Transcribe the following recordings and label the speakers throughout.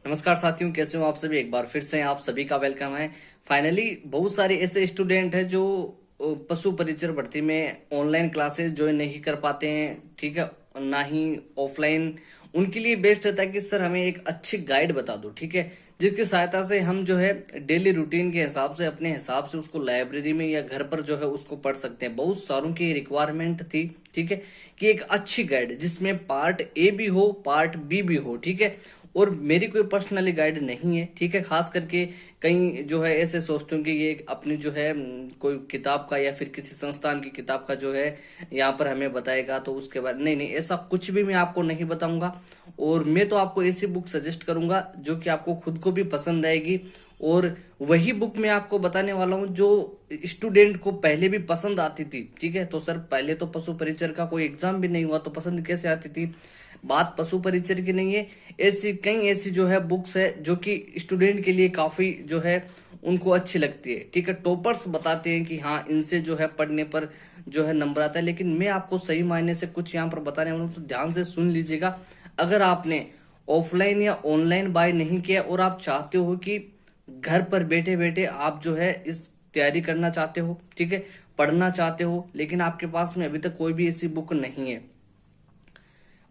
Speaker 1: नमस्कार साथियों, कैसे हो आप सभी। एक बार फिर से आप सभी का वेलकम है। फाइनली बहुत सारे ऐसे स्टूडेंट हैं जो पशु परिचर भर्ती में ऑनलाइन क्लासेस ज्वाइन नहीं कर पाते हैं, ठीक है, ना ही ऑफलाइन। उनके लिए बेस्ट रहता है कि सर हमें एक अच्छी गाइड बता दो, ठीक है, जिसकी सहायता से हम जो है डेली रूटीन के हिसाब से अपने हिसाब से उसको लाइब्रेरी में या घर पर जो है उसको पढ़ सकते हैं। बहुत सारों की रिक्वायरमेंट थी, ठीक है, कि एक अच्छी गाइड जिसमें पार्ट ए भी हो, पार्ट बी भी हो, ठीक है। और मेरी कोई पर्सनली गाइड नहीं है, ठीक है। खास करके कई जो है ऐसे सोचते हैं कि ये अपनी जो है कोई किताब का या फिर किसी संस्थान की किताब का जो है यहाँ पर हमें बताएगा, तो उसके बाद नहीं नहीं, ऐसा कुछ भी मैं आपको नहीं बताऊंगा। और मैं तो आपको ऐसी बुक सजेस्ट करूंगा जो कि आपको खुद को भी पसंद आएगी। और वही बुक मैं आपको बताने वाला हूँ जो स्टूडेंट को पहले भी पसंद आती थी, ठीक है। तो सर पहले तो पशु परिचर का कोई एग्जाम भी नहीं हुआ तो पसंद कैसे आती थी। बात पशु परिचर की नहीं है, ऐसी कई ऐसी जो है बुक्स है जो कि स्टूडेंट के लिए काफी जो है उनको अच्छी लगती है, ठीक है। टॉपर्स बताते हैं कि हाँ इनसे जो है पढ़ने पर जो है नंबर आता है, लेकिन मैं आपको सही मायने से कुछ यहाँ पर बताने वाला हूँ, तो ध्यान से सुन लीजिएगा। अगर आपने ऑफलाइन या ऑनलाइन बाय नहीं किया और आप चाहते हो कि घर पर बैठे बैठे आप जो है इस तैयारी करना चाहते हो, ठीक है, पढ़ना चाहते हो, लेकिन आपके पास में अभी तक कोई भी ऐसी बुक नहीं है।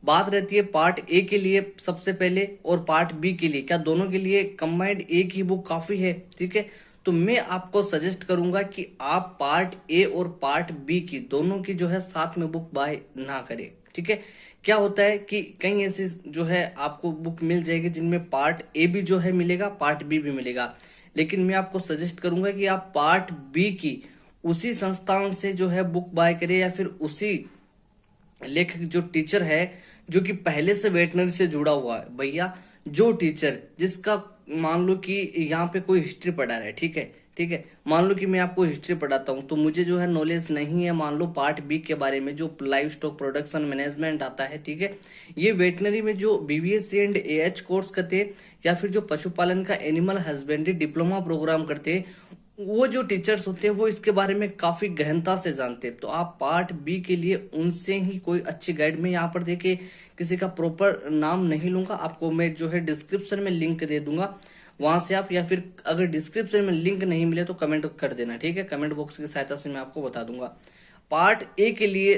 Speaker 1: बात रहती है पार्ट ए के लिए सबसे पहले और पार्ट बी के लिए, क्या दोनों के लिए कंबाइंड एक ही बुक काफी है, ठीक है। तो मैं आपको सजेस्ट करूंगा कि आप पार्ट ए और पार्ट बी की दोनों की जो है साथ में बुक बाय ना करें, ठीक है। क्या होता है कि कई ऐसी जो है आपको बुक मिल जाएगी जिनमें पार्ट ए भी जो है मिलेगा, पार्ट बी भी मिलेगा, लेकिन मैं आपको सजेस्ट करूंगा कि आप पार्ट बी की उसी संस्थान से जो है बुक बाय करें या फिर उसी लेखक जो टीचर है जो कि पहले से वेटनरी से जुड़ा हुआ है। भैया जो टीचर जिसका मान लो कि यहाँ पे कोई हिस्ट्री पढ़ा रहा है, ठीक है, ठीक है, मान लो कि मैं आपको हिस्ट्री पढ़ाता हूँ तो मुझे जो है नॉलेज नहीं है मान लो पार्ट बी के बारे में जो लाइव स्टॉक प्रोडक्शन मैनेजमेंट आता है, ठीक है। ये वेटनरी में जो बीबीएससी एंड एएच कोर्स करते हैं या फिर जो पशुपालन का एनिमल हस्बेंड्री डिप्लोमा प्रोग्राम करते हैं, वो जो टीचर्स होते हैं वो इसके बारे में काफी गहनता से जानते हैं। तो आप पार्ट बी के लिए उनसे ही कोई अच्छी गाइड में यहाँ पर देखिए किसी का प्रॉपर नाम नहीं लूंगा, आपको मैं जो है डिस्क्रिप्शन में लिंक दे दूंगा, वहां से आप, या फिर अगर डिस्क्रिप्शन में लिंक नहीं मिले तो कमेंट कर देना, ठीक है। कमेंट बॉक्स की सहायता से मैं आपको बता दूंगा पार्ट ए के लिए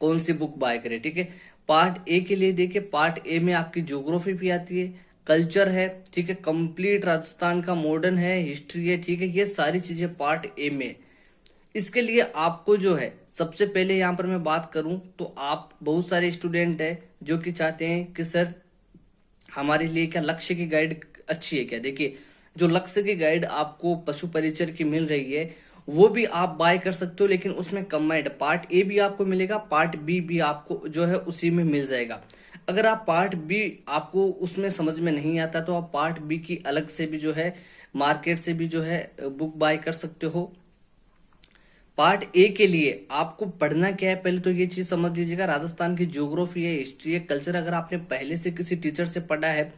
Speaker 1: कौन सी बुक बाय करें, ठीक है। पार्ट ए के लिए देखिए, पार्ट ए में आपकी ज्योग्राफी भी आती है, कल्चर है, ठीक है, कंप्लीट राजस्थान का मॉडर्न है, हिस्ट्री है, ठीक है, ये सारी चीजें पार्ट ए में। इसके लिए आपको जो है सबसे पहले यहाँ पर मैं बात करूं तो आप बहुत सारे स्टूडेंट है जो कि चाहते हैं कि सर हमारे लिए क्या लक्ष्य की गाइड अच्छी है क्या। देखिए जो लक्ष्य की गाइड आपको पशु परिचर की मिल रही है वो भी आप बाय कर सकते हो, लेकिन उसमें कंबाइंड पार्ट ए भी आपको मिलेगा, पार्ट बी भी आपको जो है उसी में मिल जाएगा। अगर आप पार्ट बी आपको उसमें समझ में नहीं आता तो आप पार्ट बी की अलग से भी जो है मार्केट से भी जो है बुक बाय कर सकते हो। पार्ट ए के लिए आपको पढ़ना क्या है पहले तो ये चीज समझ लीजिएगा, राजस्थान की ज्योग्राफी है, हिस्ट्री है, कल्चर। अगर आपने पहले से किसी टीचर से पढ़ा है,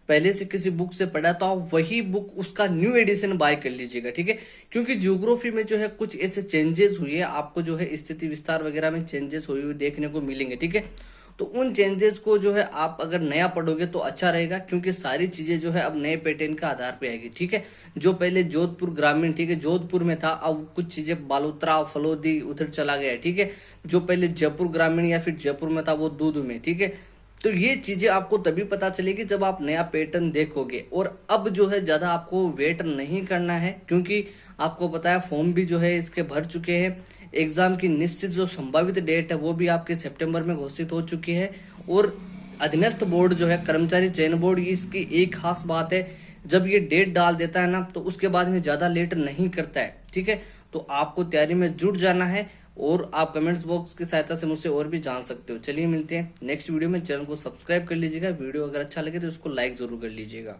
Speaker 1: पहले से किसी बुक से पढ़ा, तो आप वही बुक उसका न्यू एडिशन बाय कर लीजिएगा, ठीक है। क्योंकि ज्योग्राफी में जो है कुछ ऐसे चेंजेस हुए है, आपको जो है स्थिति विस्तार वगैरह में चेंजेस हुए हुए देखने को मिलेंगे, ठीक है। तो उन चेंजेस को जो है आप अगर नया पढ़ोगे तो अच्छा रहेगा, क्योंकि सारी चीजें जो है अब नए पैटर्न का आधार पे आएगी, ठीक है। जो पहले जोधपुर ग्रामीण, ठीक है, जोधपुर में था, अब कुछ चीजें बालोतरा फलोदी उधर चला गया, ठीक है। जो पहले जयपुर ग्रामीण या फिर जयपुर में था वो दूध में, ठीक है। तो ये चीजें आपको तभी पता चलेगी जब आप नया पैटर्न देखोगे। और अब जो है ज्यादा आपको वेट नहीं करना है, क्योंकि आपको पता है फॉर्म भी जो है इसके भर चुके हैं, एग्जाम की निश्चित जो संभावित डेट है वो भी आपके सितंबर में घोषित हो चुकी है। और अधीनस्थ बोर्ड जो है कर्मचारी चयन बोर्ड, इसकी एक खास बात है, जब ये डेट डाल देता है ना तो उसके बाद में ज्यादा लेट नहीं करता है, ठीक है। तो आपको तैयारी में जुट जाना है और आप कमेंट्स बॉक्स की सहायता से मुझसे और भी जान सकते हो। चलिए मिलते हैं नेक्स्ट वीडियो में, चैनल को सब्सक्राइब कर लीजिएगा, वीडियो अगर अच्छा लगे तो उसको लाइक जरूर कर लीजिएगा।